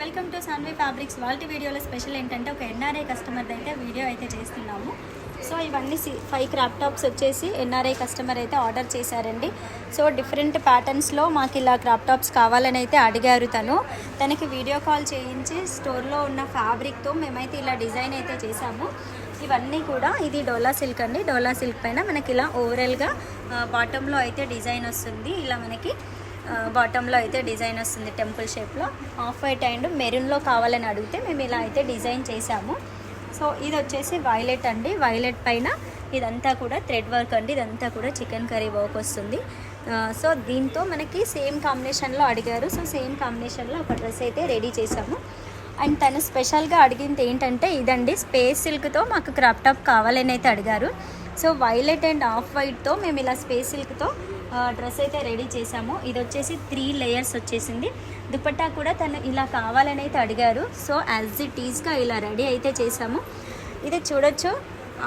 Welcome to Saanvi fabrics. వాళ్ళ వీడియోలో special ఏంటంటే ఒక ఎన్ఆర్ఐ కస్టమర్ అయితే వీడియో అయితే చేస్తున్నాము. సో ఇవన్నీ 5 క్రాప్ టాప్స్ వచ్చేసి ఎన్ఆర్ఐ కస్టమర్ అయితే ఆర్డర్ చేశారండి. సో డిఫరెంట్ ప్యాటర్న్స్లో మాకు ఇలా క్రాప్ టాప్స్ కావాలని అయితే అడిగారు. తనకి వీడియో కాల్ చేయించి స్టోర్లో ఉన్న ఫ్యాబ్రిక్తో మేమైతే ఇలా డిజైన్ అయితే చేసాము. ఇవన్నీ కూడా ఇది డోలా సిల్క్ అండి. డోలా సిల్క్ పైన మనకి ఇలా ఓవరాల్గా బాటంలో అయితే డిజైన్ వస్తుంది. ఇలా మనకి బాటంలో అయితే డిజైన్ వస్తుంది టెంపుల్ షేప్లో. ఆఫ్ వైట్ అండ్ మెరూన్లో కావాలని అడిగితే మేము ఇలా అయితే డిజైన్ చేసాము. సో ఇది వచ్చేసి వైలెట్ అండి. వైలెట్ పైన ఇదంతా కూడా థ్రెడ్ వర్క్ అండి. ఇదంతా కూడా చికెన్ కర్రీ వర్క్ వస్తుంది. సో దీంతో మనకి సేమ్ కాంబినేషన్లో అడిగారు. సో సేమ్ కాంబినేషన్లో ఒక డ్రెస్ అయితే రెడీ చేసాము. అండ్ తను స్పెషల్గా అడిగింది ఏంటంటే ఇదండి, స్పేస్ సిల్క్తో మాకు క్రాప్ టాప్ కావాలని అయితే అడిగారు. సో వైలెట్ అండ్ ఆఫ్ వైట్తో మేము ఇలా స్పేస్ సిల్క్తో డ్రెస్ అయితే రెడీ చేసాము. ఇది వచ్చేసి 3 లేయర్స్ వచ్చేసింది. దుపట్టా కూడా తను ఇలా కావాలని అయితే అడిగారు. సో యాజ్ ఇట్ ఈజ్గా ఇలా రెడీ అయితే చేసాము. ఇది చూడొచ్చు,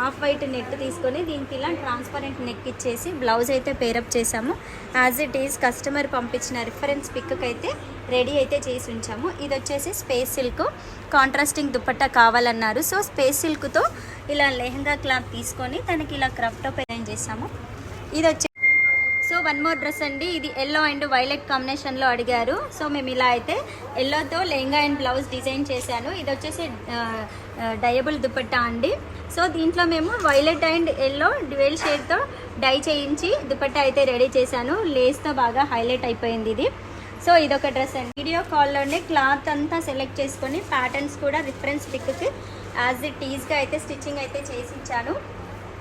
ఆఫ్ వైట్ నెట్ తీసుకొని దీనికి ఇలా ట్రాన్స్పరెంట్ నెక్ ఇచ్చేసి బ్లౌజ్ అయితే పేరప్ చేసాము. యాజ్ ఇట్ ఈజ్ కస్టమర్ పంపించిన రిఫరెన్స్ పిక్కి అయితే రెడీ అయితే చేసి ఉంచాము. ఇది వచ్చేసి స్పేస్ సిల్క్ కాంట్రాస్టింగ్ దుపట్టా కావాలన్నారు. సో స్పేస్ సిల్క్తో ఇలా లెహంగా క్లాత్ తీసుకొని తనకి ఇలా క్రాప్ టాప్ అరేంజ్ చేసాము. ఇది వచ్చి సో వన్ మోర్ డ్రెస్ అండి. ఇది ఎల్లో అండ్ వైలెట్ కాంబినేషన్లో అడిగారు. సో మేము ఇలా అయితే ఎల్లోతో లెహంగా అండ్ బ్లౌజ్ డిజైన్ చేశాను. ఇది వచ్చేసి డయబుల్ దుపట్టా అండి. సో దీంట్లో మేము వైలెట్ అండ్ ఎల్లో డ్యూయల్ షేడ్తో డై చేయించి దుపట్టా అయితే రెడీ చేశాను. లేస్తో బాగా హైలైట్ అయిపోయింది ఇది. సో ఇదొక డ్రెస్ అండి. వీడియో కాల్లోనే క్లాత్ అంతా సెలెక్ట్ చేసుకొని ప్యాటర్న్స్ కూడా రిఫరెన్స్ పిక్కి యాజ్ ఇట్ ఈజ్గా అయితే స్టిచ్చింగ్ అయితే చేసి ఇచ్చాను.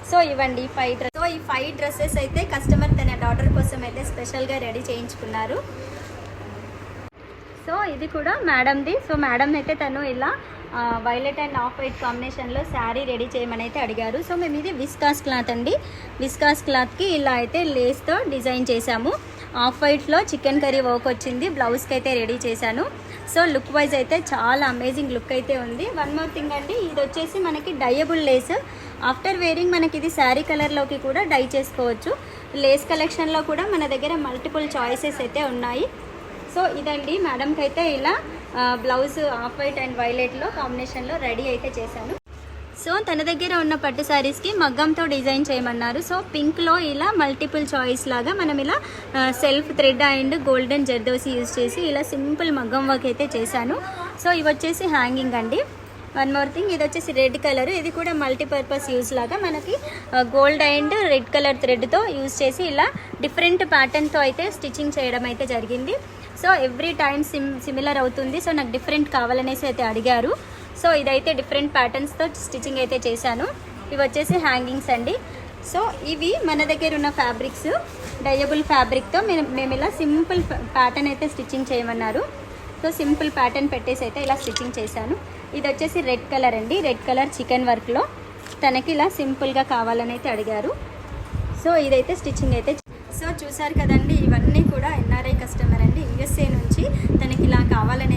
సో ఇవ్వండి 5 డ్రెస్. సో ఈ 5 డ్రెస్సెస్ అయితే కస్టమర్ తన డాటర్ కోసం అయితే స్పెషల్గా రెడీ చేయించుకున్నారు. సో ఇది కూడా మేడంది. సో మేడం అయితే తను ఇలా వైలెట్ అండ్ ఆఫ్ వైట్ కాంబినేషన్లో శారీ రెడీ చేయమని అయితే అడిగారు. సో మేము ఇది విస్కాస్ క్లాత్ అండి. విస్కాస్ క్లాత్కి ఇలా అయితే లేస్తో డిజైన్ చేశాము. ఆఫ్ వైట్లో చికెన్ కర్రీ వర్క్ వచ్చింది. బ్లౌజ్కి అయితే రెడీ చేశాను. సో లుక్ వైజ్ అయితే చాలా అమేజింగ్ లుక్ అయితే ఉంది. వన్ మోర్ థింగ్ అండి, ఇది వచ్చేసి మనకి డయబుల్ లేస్. ఆఫ్టర్ వేరింగ్ మనకి ఇది శారీ కలర్లోకి కూడా డై చేసుకోవచ్చు. లేస్ కలెక్షన్లో కూడా మన దగ్గర మల్టిపుల్ చాయిసెస్ అయితే ఉన్నాయి. సో ఇదండి, మేడంకి అయితే ఇలా బ్లౌజ్ ఆఫ్ వైట్ అండ్ వైలెట్లో కాంబినేషన్లో రెడీ అయితే చేశాను. సో తన దగ్గర ఉన్న పట్టు శారీస్కి మగ్గంతో డిజైన్ చేయమన్నారు. సో పింక్లో ఇలా మల్టిపుల్ చాయిస్ లాగా మనం ఇలా self thread and golden zardozi use చేసి ఇలా సింపుల్ మగ్గం వర్క్ అయితే చేశాను. సో ఇవి వచ్చేసి హ్యాంగింగ్ అండి. వన్ మోర్ థింగ్, ఇది వచ్చేసి రెడ్ కలర్. ఇది కూడా మల్టీపర్పస్ యూజ్ లాగా మనకి గోల్డ్ అండ్ రెడ్ కలర్ థ్రెడ్తో యూజ్ చేసి ఇలా డిఫరెంట్ ప్యాటర్న్తో అయితే స్టిచ్చింగ్ చేయడం అయితే జరిగింది. సో ఎవ్రీ టైం సిమిలర్ అవుతుంది. సో నాకు డిఫరెంట్ కావాలనేసి అయితే అడిగారు. సో ఇదైతే డిఫరెంట్ ప్యాటర్న్స్తో స్టిచ్చింగ్ అయితే చేశాను. ఇవి వచ్చేసి హ్యాంగింగ్స్ అండి. సో ఇవి మన దగ్గర ఉన్న ఫ్యాబ్రిక్స్ డయబుల్ ఫ్యాబ్రిక్తో మేము ఇలా సింపుల్ ప్యాటర్న్ అయితే స్టిచ్చింగ్ చేయమన్నారు. సో సింపుల్ ప్యాటర్న్ పెట్టేసి అయితే ఇలా స్టిచ్చింగ్ చేశాను. ఇది వచ్చేసి రెడ్ కలర్ అండి. రెడ్ కలర్ చికెన్ వర్క్లో తనకి ఇలా సింపుల్గా కావాలని అయితే అడిగారు. సో ఇదైతే స్టిచ్చింగ్ అయితే. సో చూసారు కదండి, ఇవన్నీ కూడా ఎన్ఆర్ఐ కస్టమర్ అండి. USA నుంచి తనకి ఇలా కావాలని